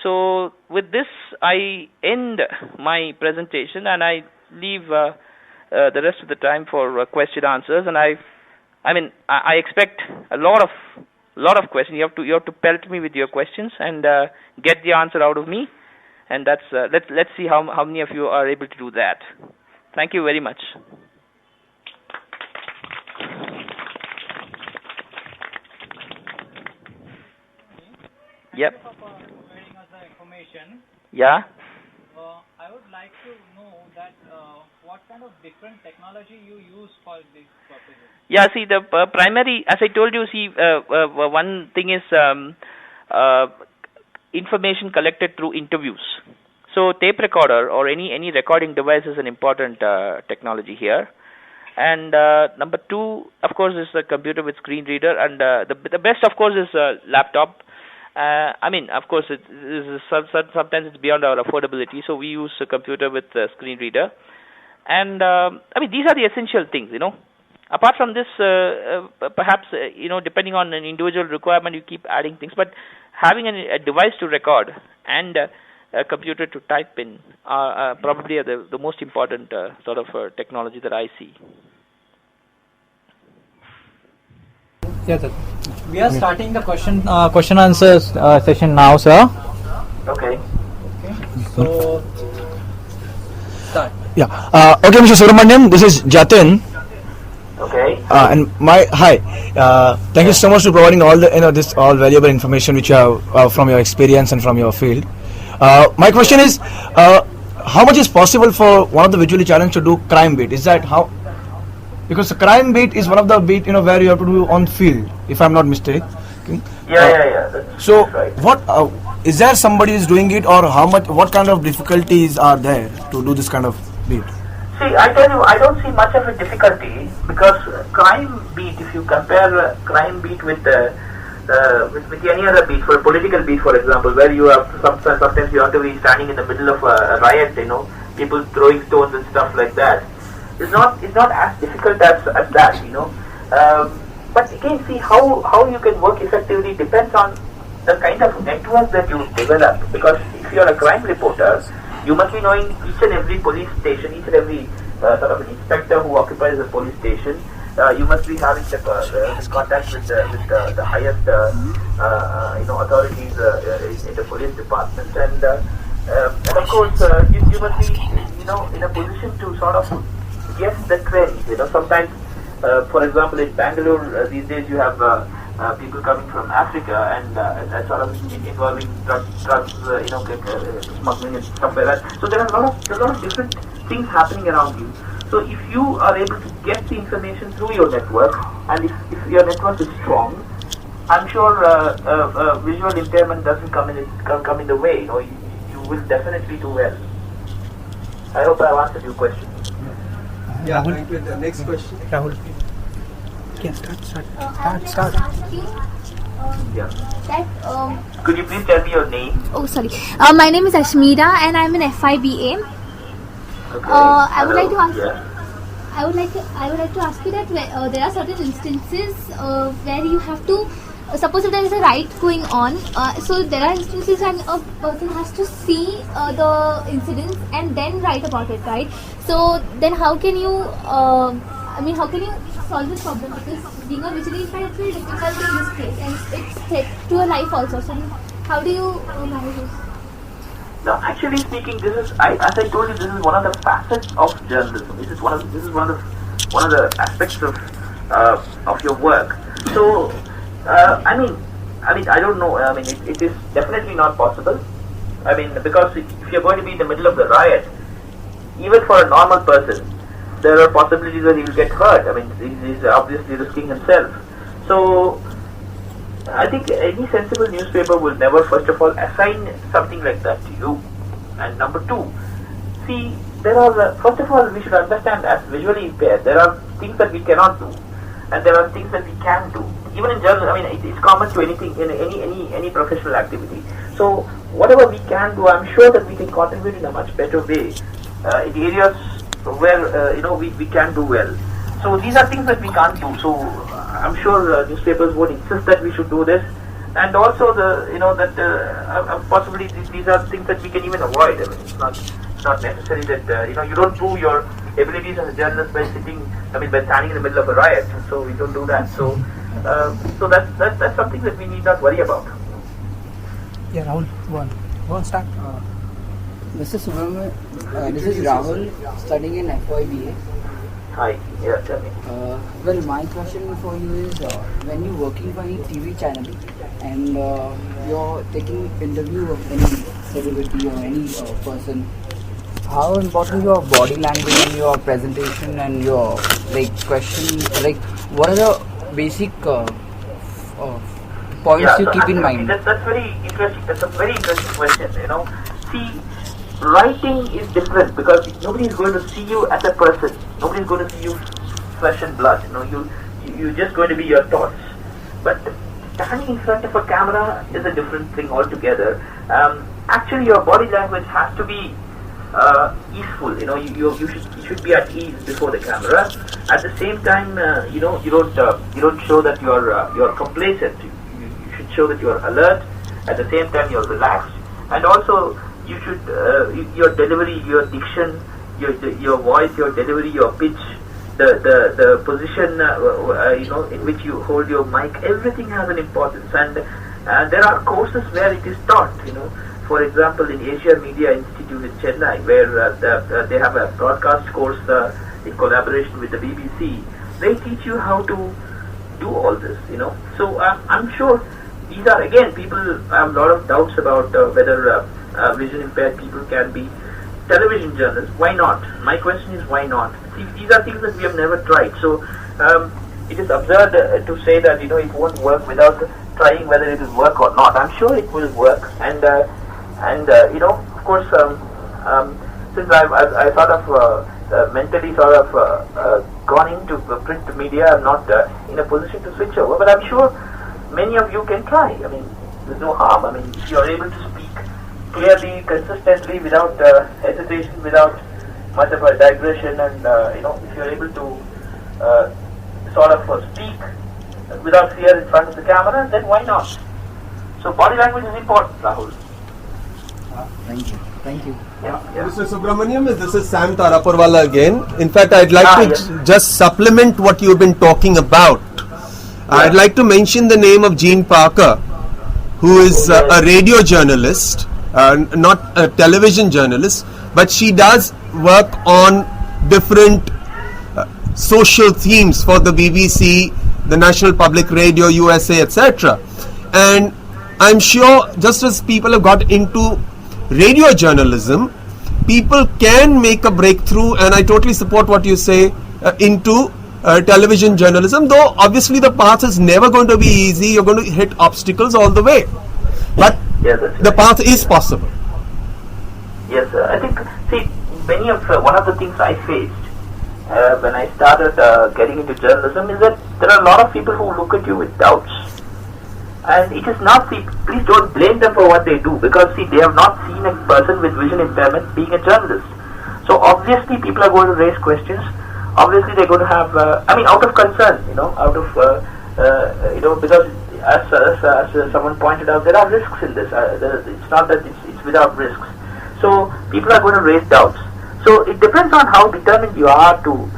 So with this, I end my presentation and I leave the rest of the time for question answers. And I expect a lot of questions. You have to pelt me with your questions and get the answer out of me. And that's let's see how many of you are able to do that. Thank you very much. Yep. Thank you for providing us the information. Yeah. I would like to know that what kind of different technology you use for this purposes. Yeah. See, the primary, as I told you, one thing is information collected through interviews. So tape recorder or any recording device is an important technology here. And number two, of course, is a computer with screen reader, and the best, of course, is a laptop. Of course, sometimes it's beyond our affordability, so we use a computer with a screen reader. And these are the essential things, Apart from this, perhaps, depending on an individual requirement, you keep adding things. But having a device to record and a computer to type in are probably the most important sort of technology that I see. Yeah, sir. We are starting the question answer session now, sir. Okay. So, start. Yeah. Okay, Mr. Subramaniam, this is Jatin. Okay. And hi. Thank you so much for providing all the this all valuable information which you have from your experience and from your field. My question is, how much is possible for one of the visually challenged to do crime beat? Is that how? Because the crime beat is one of the beat where you have to do on field, if I'm not mistaken. Yeah. So right. What is there somebody is doing it, or what kind of difficulties are there to do this kind of beat? See, I tell you, I don't see much of a difficulty because crime beat, if you compare crime beat with any other beat, for a political beat, for example, where you have sometimes you have to be standing in the middle of a riot, people throwing stones and stuff like that. It's not as difficult as that, But again, see how you can work effectively depends on the kind of network that you develop. Because if you're a crime reporter, you must be knowing each and every police station, each and every sort of an inspector who occupies a police station. You must be having the contact with the highest authorities in the police department, and of course you must be in a position to sort of guess the trends. Sometimes, for example, in Bangalore these days you have people coming from Africa and sort of involving drugs, smuggling and stuff like that. So there are a lot of different things happening around you. So if you are able to get the information through your network, and if your network is strong, I'm sure visual impairment doesn't come in the way. You will definitely do well. I hope I've answered your question. Yeah, thank you. The next question. Rahul. Yeah, start. Yeah. Could you please tell me your name? Oh, sorry. My name is Ashmira, and I'm an FIBA. Okay. I would like to ask. Yeah. I would like to ask you that there are certain instances where you have to. Suppose if there is a riot going on, so there are instances when a person has to see the incidents and then write about it, right? So then, how can you? How can you solve this problem? Because being a visually impaired is very difficult in this case, and it's threat to a life also. So how do you manage this? No, actually speaking, as I told you, this is one of the facets of journalism. This is one of the aspects of your work. So, I don't know. It is definitely not possible. Because if you're going to be in the middle of the riot, even for a normal person, there are possibilities that he will get hurt. He's obviously risking himself. So, I think any sensible newspaper will never, first of all, assign something like that to you. And number two, see, first of all, we should understand as visually impaired, there are things that we cannot do, and there are things that we can do. Even in journalism, it's common to anything, in any professional activity. So, whatever we can do, I'm sure that we can contribute in a much better way in areas where we can do well. So these are things that we can't do. So I'm sure newspapers would insist that we should do this, and also that possibly these are things that we can even avoid. I mean, it's not necessary that you don't prove your abilities as a journalist by by standing in the middle of a riot. So we don't do that. So that's something that we need not worry about. Yeah, Rahul, go on, start. Mr. Subramani, this is Rahul, studying in FYBA. Hi, yeah, tell me. Well, my question for you is, when you're working for any TV channel and you're taking interview of any celebrity or any person, how important your body language and your presentation and your question, what are the basic points you keep in mind? That's very interesting. That's a very interesting question. See, writing is different because nobody is going to see you as a person. Nobody is going to see you flesh and blood. You're just going to be your thoughts. But standing in front of a camera is a different thing altogether. Actually, your body language has to be easeful. You should be at ease before the camera. At the same time, you don't show that you're complacent. You should show that you're alert. At the same time, you're relaxed, and also you should your delivery, your diction, your voice, your delivery, your pitch, the position in which you hold your mic. Everything has an importance, and there are courses where it is taught. For example, in Asia Media Institute in Chennai, where they have a broadcast course in collaboration with the BBC. They teach you how to do all this. So I'm sure these are, again, people have a lot of doubts about whether vision impaired people can be television journalists. Why not? My question is, why not? See, these are things that we have never tried. So it is absurd to say that it won't work without trying whether it will work or not. I'm sure it will work, and of course, since I sort of mentally sort of gone into print media, I'm not in a position to switch over, but I'm sure many of you can try. I mean, there's no harm. I mean, if you're able to speak clearly, consistently, without hesitation, without much of a digression, and if you're able to sort of speak without fear in front of the camera, then why not? So body language is important, Rahul. Thank you. Yeah. Mr. Subramaniam, this is Sam Taraporwala again. In fact, I'd like to just supplement what you've been talking about. I'd like to mention the name of Jean Parker, who is a radio journalist, not a television journalist, but she does work on different social themes for the BBC, the National Public Radio, USA, etc. And I'm sure just as people have got into radio journalism, people can make a breakthrough, and I totally support what you say, into television journalism, though obviously the path is never going to be easy. You're going to hit obstacles all the way, but the path is possible. Yes, I think, see, one of the things I faced when I started getting into journalism is that there are a lot of people who look at you with doubts. And it is not, please don't blame them for what they do, because they have not seen a person with vision impairment being a journalist. So obviously people are going to raise questions. Obviously they're going to have, out of concern, out of, because as someone pointed out, there are risks in this. It's not that it's without risks. So people are going to raise doubts. So it depends on how determined you are to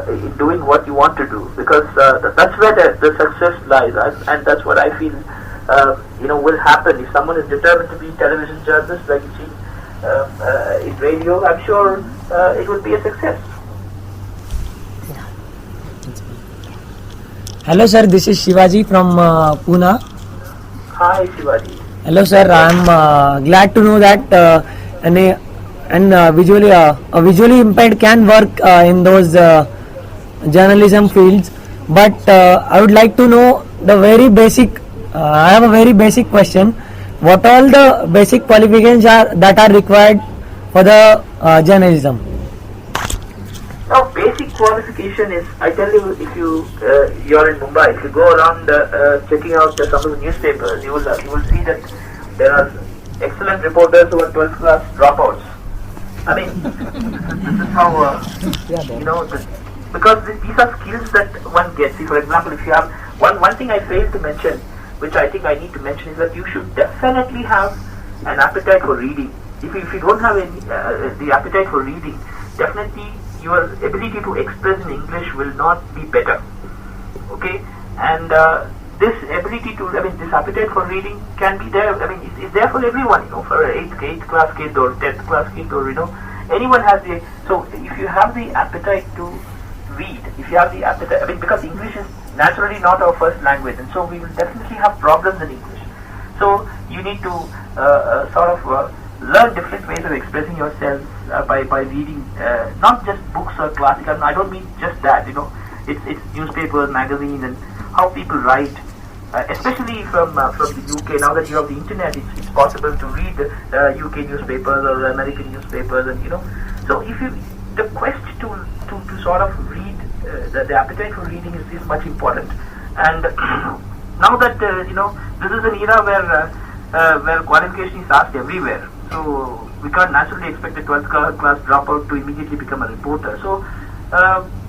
in doing what you want to do, because that's where the success lies, and that's what I feel will happen if someone is determined to be a television journalist, like you see in radio. I'm sure it will be a success. Hello sir, this is Shivaji from Pune. Hi Shivaji. Hello sir, I am glad to know that visually impaired can work in those journalism fields, but I would like to know the very basic. I have a very basic question. What all the basic qualifications that are required for the journalism? Now, basic qualification is, I tell you, if you're in Mumbai, if you go around checking out some of the newspapers, you will see that there are excellent reporters who are 12th class dropouts. I mean, this is how, because these are skills that one gets. See, for example, if you have, one thing I failed to mention, which I think I need to mention, is that you should definitely have an appetite for reading. If you don't have the appetite for reading, definitely your ability to express in English will not be better. Okay, and this ability to, this appetite for reading can be there. It's there for everyone. For an 8th class kid or 10th class kid, or anyone has the. So if you have the appetite to read, if you have the appetite, because English is naturally not our first language, and so we will definitely have problems in English. So you need to learn different ways of expressing yourself by reading not just books or classical. I don't mean just that. It's newspapers, magazines, and how people write. Especially from the UK, now that you have the internet, it's possible to read UK newspapers or American newspapers, and So if the quest to sort of read, the appetite for reading is much important. And now that this is an era where qualification is asked everywhere, so we can't naturally expect a 12th class dropout to immediately become a reporter. So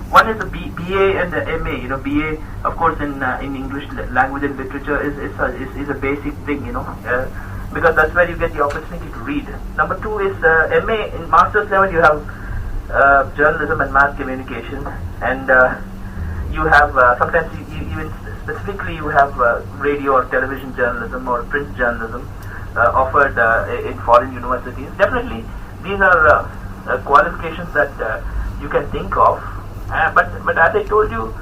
one is the BA and the MA. BA, of course, in English language and literature is a basic thing, because that's where you get the opportunity to read. Number 2 is MA. In master's level, you have journalism and mass communication, and you have sometimes even specifically you have radio or television journalism or print journalism offered in foreign universities. Definitely, these are qualifications that you can think of. But as I told you,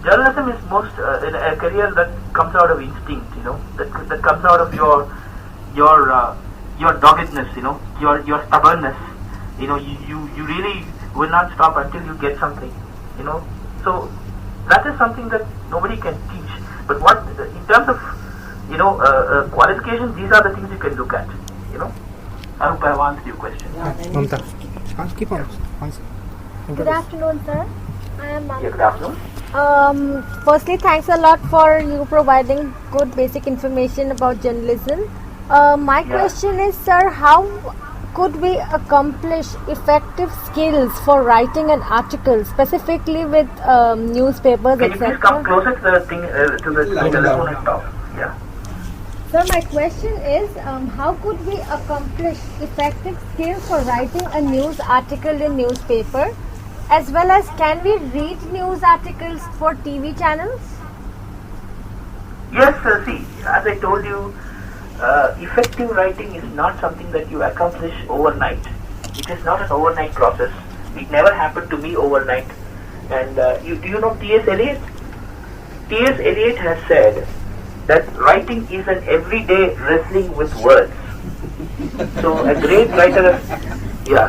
journalism is most a career that comes out of instinct. That comes out of your doggedness. Your stubbornness. You really will not stop until you get something. So that is something that nobody can teach. But what in terms of qualifications, these are the things you can look at. I hope I have answered your question. Mamta, keep on. Answer. Good afternoon, sir. I am Mamta. Yeah, good afternoon. Firstly, thanks a lot for you providing good basic information about journalism. My question is, sir, how could we accomplish effective skills for writing an article, specifically with newspapers, Can you please come closer to the thing, to the telephone and talk? Yeah. Sir, my question is, how could we accomplish effective skills for writing a news article in newspaper, as well as can we read news articles for TV channels? Yes, see, as I told you, effective writing is not something that you accomplish overnight. It is not an overnight process. It never happened to me overnight. And do you know T.S. Eliot? T.S. Eliot has said that writing is an everyday wrestling with words. So a great writer,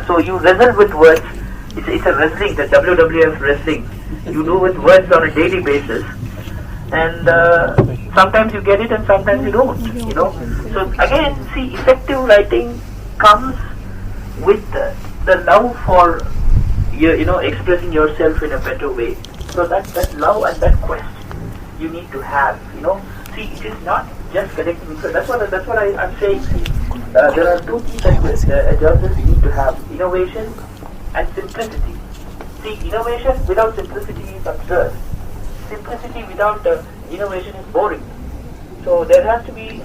so you wrestle with words. It's a wrestling, the WWF wrestling. You do with words on a daily basis. And sometimes you get it and sometimes you don't, So again, see, effective writing comes with the love for, expressing yourself in a better way. So that love and that quest you need to have, See, it is not just collecting. So that's what I'm saying. There are two things that a journalist need to have: innovation and simplicity. See, innovation without simplicity is absurd. Simplicity without innovation is boring. So there has to be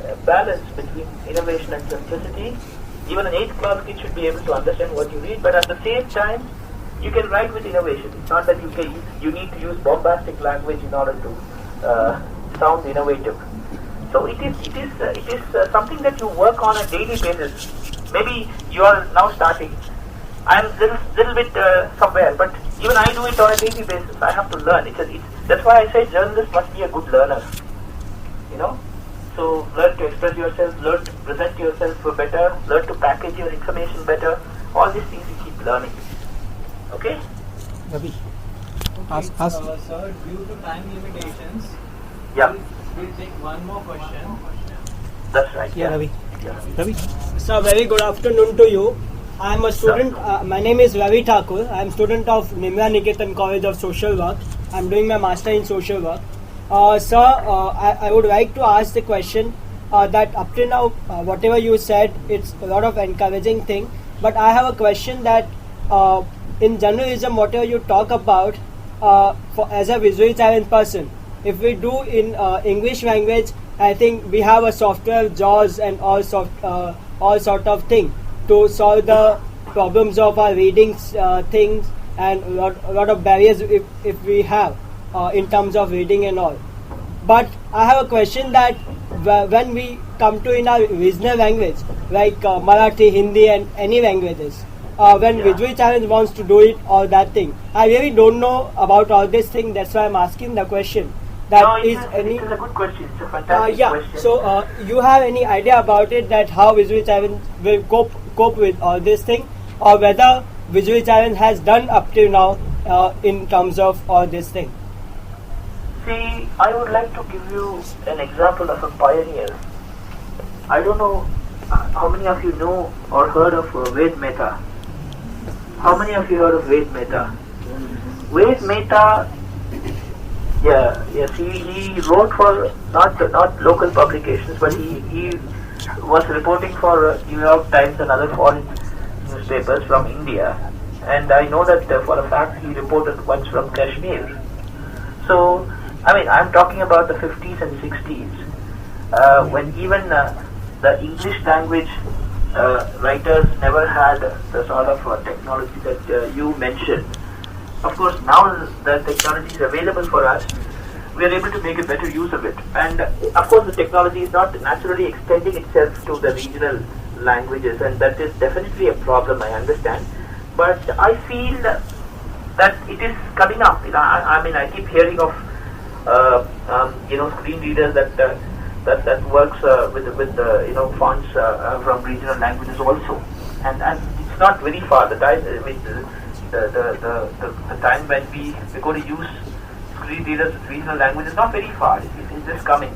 a balance between innovation and simplicity. Even an 8th class kid should be able to understand what you read, but at the same time, you can write with innovation. It's not that you need to use bombastic language in order to sound innovative. So it is something that you work on a daily basis. Maybe you are now starting. I'm little bit somewhere, but even I do it on a daily basis. I have to learn. That's why I say journalists must be a good learner. So learn to express yourself, learn to present yourself better, learn to package your information better. All these things you keep learning. Okay? Ravi. Okay, sir, due to time limitations, Yeah. we'll take one more question. That's right. Yeah, Ravi. Yeah. Ravi. Sir, very good afternoon to you. I am a student. My name is Ravi Thakur. I am student of Nimra Niketan College of Social Work. I am doing my master in social work. Sir, I would like to ask the question that up to now, whatever you said, it's a lot of encouraging thing. But I have a question that in journalism, whatever you talk about, as a visually challenged person, if we do in English language, I think we have a software JAWS and all sort of thing to solve the problems of our reading things and a lot of barriers if we have in terms of reading and all. But I have a question that when we come to in our regional language like Marathi, Hindi and any languages, when Visual Challenge wants to do it or that thing, I really don't know about all this thing. That's why I'm asking the question. It's a good question. It's a fantastic question. So you have any idea about it, that how Visual Challenge will cope with all this thing, or whether Visual Challenge has done up till now in terms of all this thing? See, I would like to give you an example of a pioneer. I don't know how many of you know or heard of Ved Mehta. How many of you heard of Ved Mehta? Ved Mehta, he wrote for not local publications, but he was reporting for New York Times and other foreign newspapers from India. And I know that for a fact he reported once from Kashmir. So, I'm talking about the 50s and 60s, when even the English language writers never had the sort of technology that you mentioned. Of course, now the technology is available for us, we are able to make a better use of it. And of course, the technology is not naturally extending itself to the regional languages, and that is definitely a problem, I understand. But I feel that it is coming up. I keep hearing of screen readers that works with fonts from regional languages also, and it's not very far. The time the time when we going to use screen readers with regional language is not very far. It's just coming.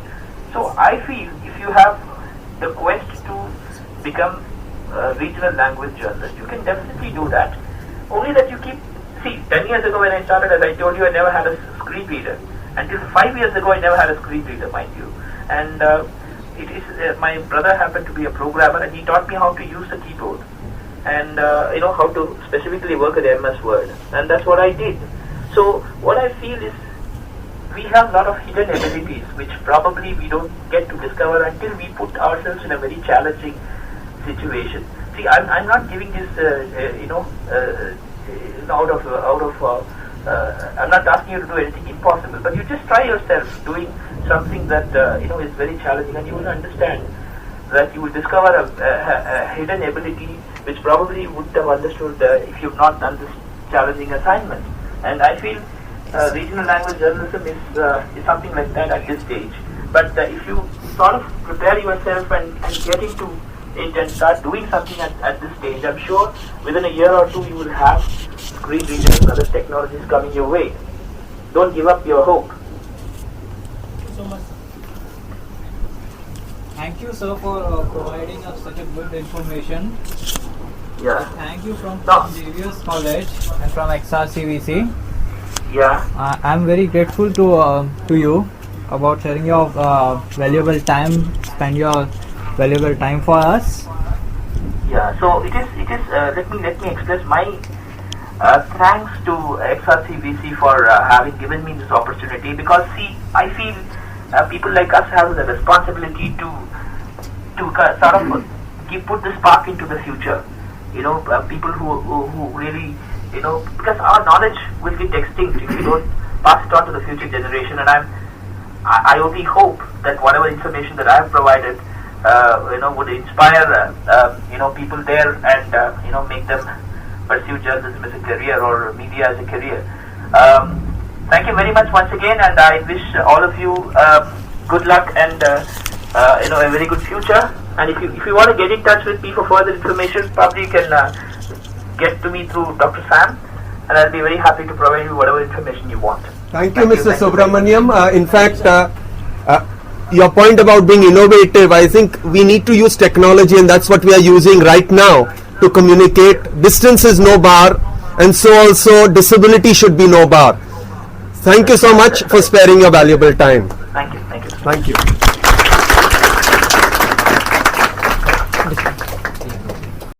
So I feel if you have the quest to become a regional language journalist, you can definitely do that. Only that you keep. See, 10 years ago when I started, as I told you, I never had a screen reader. Until 5 years ago, I never had a screen reader, mind you. And my brother happened to be a programmer, and he taught me how to use the keyboard, and how to specifically work with MS Word, and that's what I did. So what I feel is we have a lot of hidden abilities which probably we don't get to discover until we put ourselves in a very challenging situation. See, I'm not giving this I'm not asking you to do anything impossible, but you just try yourself doing something that is very challenging, and you will understand that you will discover a hidden ability which probably wouldn't have understood if you've not done this challenging assignment. And I feel regional language journalism is something like that at this stage. But if you sort of prepare yourself and get into it and start doing something at this stage, I'm sure within a year or two you will have screen readers and other technologies coming your way. Don't give up your hope. Thank you so much. Thank you, sir, for providing us such a good information. Yeah. Thank you from Xavier's College and from XRCVC. Yeah. I'm very grateful to you about sharing your valuable time. Spend your valuable time for us. Yeah. So it is. Let me express my thanks to XRCVC for having given me this opportunity, because see, I feel people like us have the responsibility to sort of put the spark into the future. People who really, because our knowledge will get extinct if we don't pass it on to the future generation. And I only hope that whatever information that I have provided, would inspire people there and make them pursue journalism as a career or media as a career. Thank you very much once again, and I wish all of you good luck and a very good future. And if you want to get in touch with me for further information, probably you can get to me through Dr. Sam, and I'll be very happy to provide you whatever information you want. Thank you, Mr. Subramaniam. In fact, your point about being innovative, I think we need to use technology, and that's what we are using right now to communicate. Distance is no bar, and so also disability should be no bar. Thank you so much for sparing your valuable time. Thank you. Thank you.